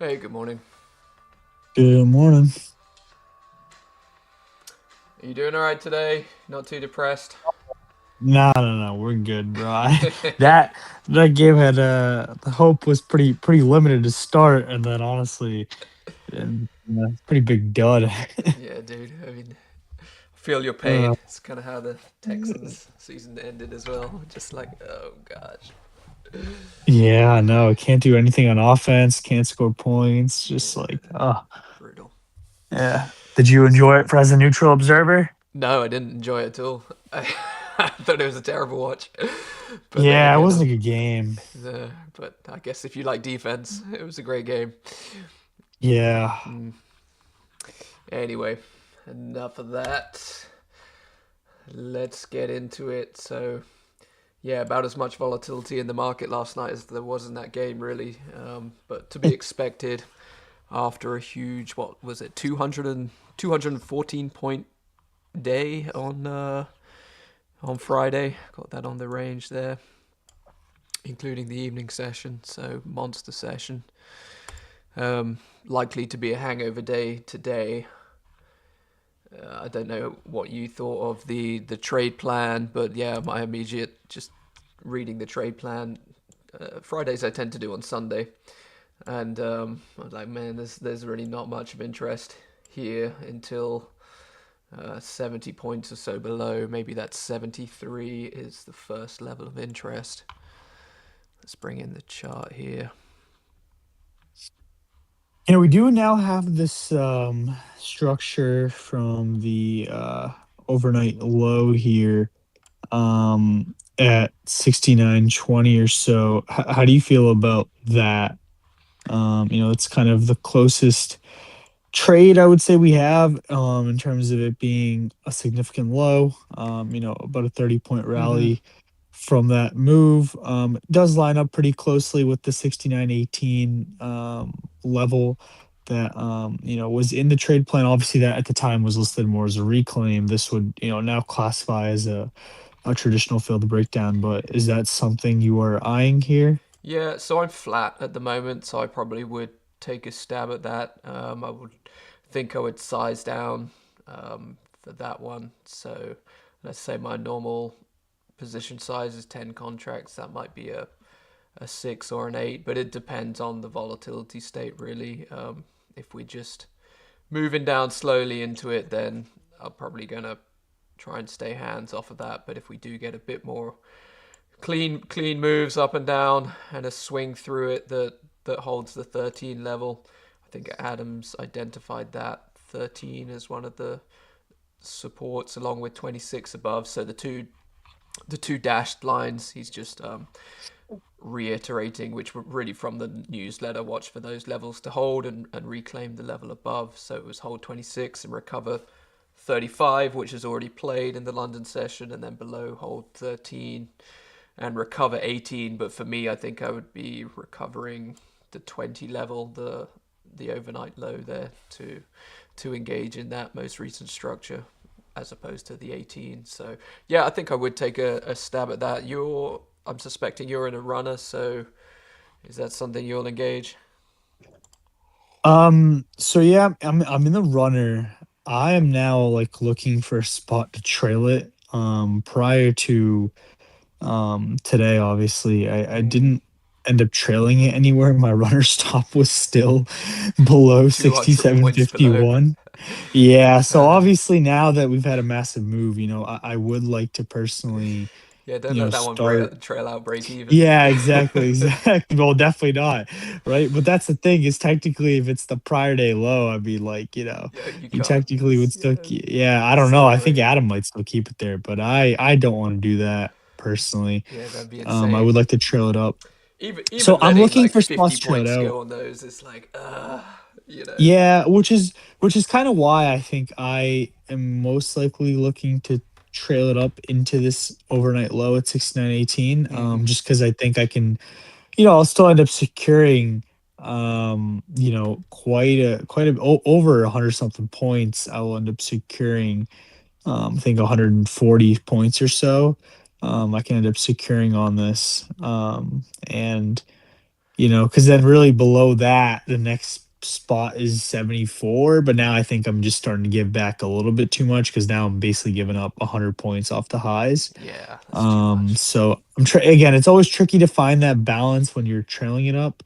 Hey, good morning. Good morning. Are you doing all right today? Not too depressed? No, no, no, we're good, bro. That that game had the hope was pretty limited to start, and then honestly, pretty big dud. Yeah, dude. I mean, I feel your uh, pain. It's kind of how the Texans season ended as well. Just like, oh gosh. yeah, no, can't do anything on offense, can't score points. Just Yeah, like, oh, brutal. yeah. Did you enjoy it for as a neutral observer? No, I didn't enjoy it at all. I thought it was a terrible watch. But then Yeah, it again, wasn't a good game. but I guess if you like defense, it was a great game. Yeah. Mm. Anyway, enough of that. Let's get into it. So, yeah, about as much volatility in the market last night as there was in that game, really. But to be expected after a huge, what was it, 214 point day on Friday. Got that on the range there, including the evening session. So monster session. Likely to be a hangover day today. I don't know what you thought of the trade plan, but yeah, my immediate just reading the trade plan. Fridays I tend to do on Sunday, and I was like, man, there's really not much of interest here until 70 points or so below. Maybe that 73 is the first level of interest. Let's bring in the chart here. We do now have this structure from the overnight low here at 69.20 or so. How do you feel about that? It's kind of the closest trade I would say we have in terms of it being a significant low, about a 30-point Mm-hmm. rally from that move. It does line up pretty closely with the 69.18 level that was in the trade plan. Obviously, that at the time was listed more as a reclaim. This would now classify as a traditional failed breakdown. But is that something you are eyeing here? Yeah, so I'm flat at the moment, so I probably would take a stab at that. I would think I would size down for that one. So let's say my normal position size is 10 contracts. That might be a 6 or an 8, but it depends on the volatility state, really. If we just moving down slowly into it, then I'm probably going to try and stay hands off of that. But if we do get a bit more clean moves up and down and a swing through it that holds the 13 level. I think Adams identified that 13 as one of the supports along with 26 above. So the two dashed lines he's just reiterating, which were really from the newsletter, watch for those levels to hold and reclaim the level above. So it was hold 26 and recover 35, which is already played in the London session, and then below hold 13 and recover 18. But for me, I think I would be recovering the 20 level, the overnight low there to engage in that most recent structure as opposed to the 18. So yeah, I think I would take a stab at that. I'm suspecting you're in a runner, so is that something you'll engage? So yeah, I'm in the runner. I am now like looking for a spot to trail it. Prior to today, obviously, I Mm, didn't end up trailing it anywhere. My runner stop was still below 200 points below. 67.51. Yeah, so Uh, obviously now that we've had a massive move, I would like to personally, yeah, don't let that one start. trail out break even. Yeah, exactly, exactly. Well, definitely not, right? But that's the thing is technically, if it's the prior day low, I mean, like, Yeah, you you can't. technically would still, Yeah, yeah, I don't know. sell I away. think Adam might still keep it there, but I don't want to do that personally. Yeah, that'd be I insane. would like to trail it up. Even So I'm letting looking like for 50 spots to trail it points out. go on those, it's like, you know. Yeah, which is kind of why I think I am most likely looking to trail it up into this overnight low at 69.18. Mm-hmm. Just because I think I can, I'll still end up securing, over 100 something points. I will end up securing, I think 140 points or so. I can end up securing on this, and because then really below that, the next spot is 74. But now I think I'm just starting to give back a little bit too much because now I'm basically giving up 100 points off the highs. Yeah, that's too much. So again, it's always tricky to find that balance when you're trailing it up.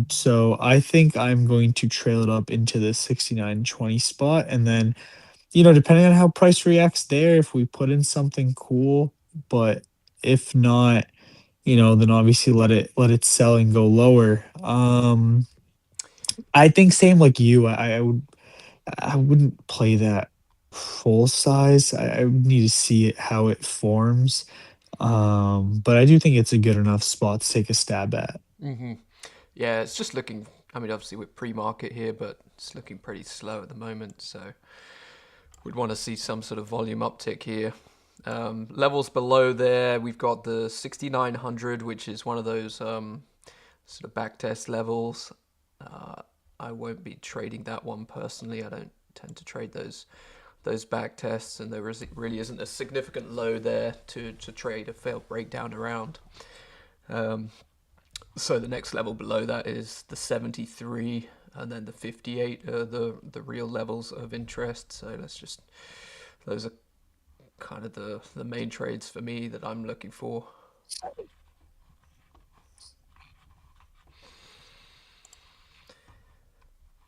So I think I'm going to trail it up into the 69.20 spot, and then depending on how price reacts there, if we put in something cool, but if not, then obviously let it sell and go lower. I think same like you. I wouldn't play that full size. I would need to see it how it forms. But I do think it's a good enough spot to take a stab at. Hmm. Yeah, it's just looking. I mean, obviously we're pre-market here, but it's looking pretty slow at the moment. So we'd want to see some sort of volume uptick here. Levels below there, we've got the 6900, which is one of those sort of backtest levels. Uh, I won't be trading that one personally. I don't tend to trade those back tests, and really isn't a significant low there to trade a failed breakdown around. Um, so the next level below that is the 73, and then the 58 are the real levels of interest. So those are kind of the main trades for me that I'm looking for.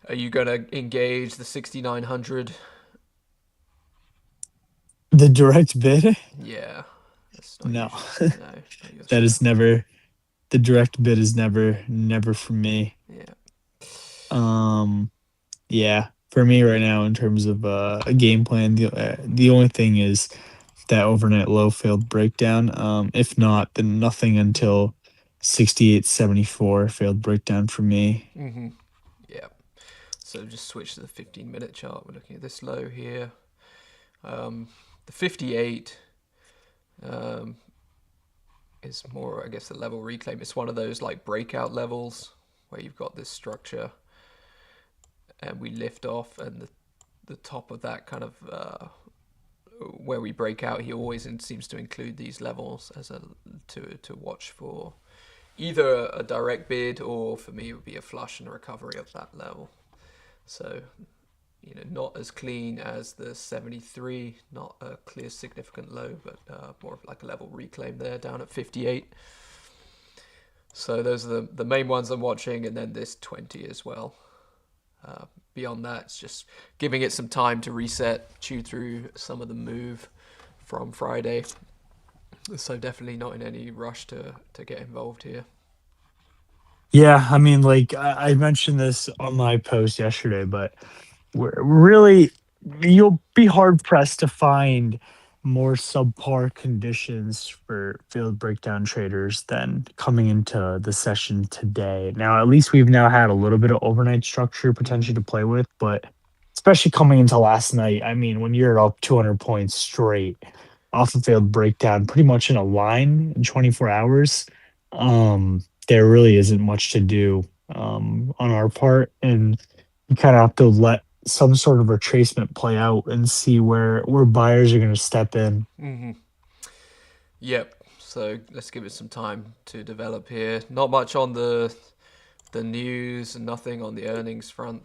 Are you going to engage the 6900? The direct bid? Yeah, that's not No, usually. No, not your that style. is never the direct bid is never for me. Yeah. Um, yeah, for me right now in terms of a game plan, the only thing is that overnight low failed breakdown. If not, then nothing until 68.74 failed breakdown for me. Hmm. Yeah. So just switch to the 15-minute chart. We're looking at this low here. The 58 um, is more, I guess, the level reclaim. It's one of those like breakout levels where you've got this structure and we lift off, and the top of that kind of where we break out, he always seems to include these levels as a to watch for either a direct bid, or for me it would be a flush and a recovery of that level. So not as clean as the 73, not a clear significant low, but more of like a level reclaim there down at 58. So those are the main ones I'm watching, and then this 20 as well. Beyond that, it's just giving it some time to reset, chew through some of the move from Friday. So definitely not in any rush to get involved here. Yeah, I mean, like I mentioned this on my post yesterday, but we're really you'll be hard pressed to find more subpar conditions for field breakdown traders than coming into the session today. Now, at least we've now had a little bit of overnight structure Hmm. potentially to play with, but especially coming into last night, I mean, when you're up 200 points straight off a failed breakdown, pretty much in a line in 24 hours, there really isn't much to do on our part, and you kind of have to let some sort of retracement play out and see where buyers are going to step in. Hmm. Yep. So let's give it some time to develop here. Not much on the news, and nothing on the earnings front.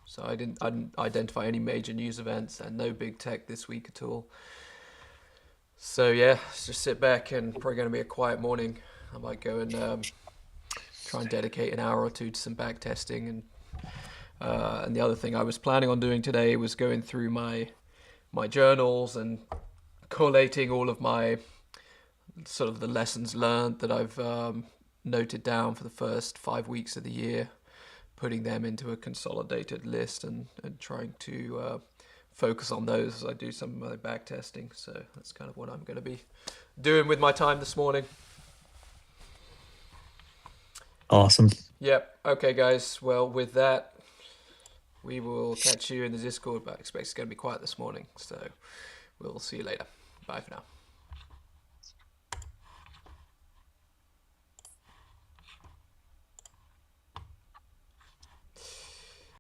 So I didn't identify any major news events, and no big tech this week at all. So yeah, let's just sit back, and probably going to be a quiet morning. I might go and try and dedicate an hour or two to some back testing, and the other thing I was planning on doing today was going through my journals and collating all of my sort of the lessons learned that I've noted down for the first 5 weeks of the year, putting them into a consolidated list, and trying to focus on those as I do some of my back testing. So that's kind of what I'm going to be doing with my time this morning. Awesome. Yep. Okay, guys. Well, with that, we will catch you in the Discord, but I expect it's going to be quiet this morning. So we'll see you later. Bye for now.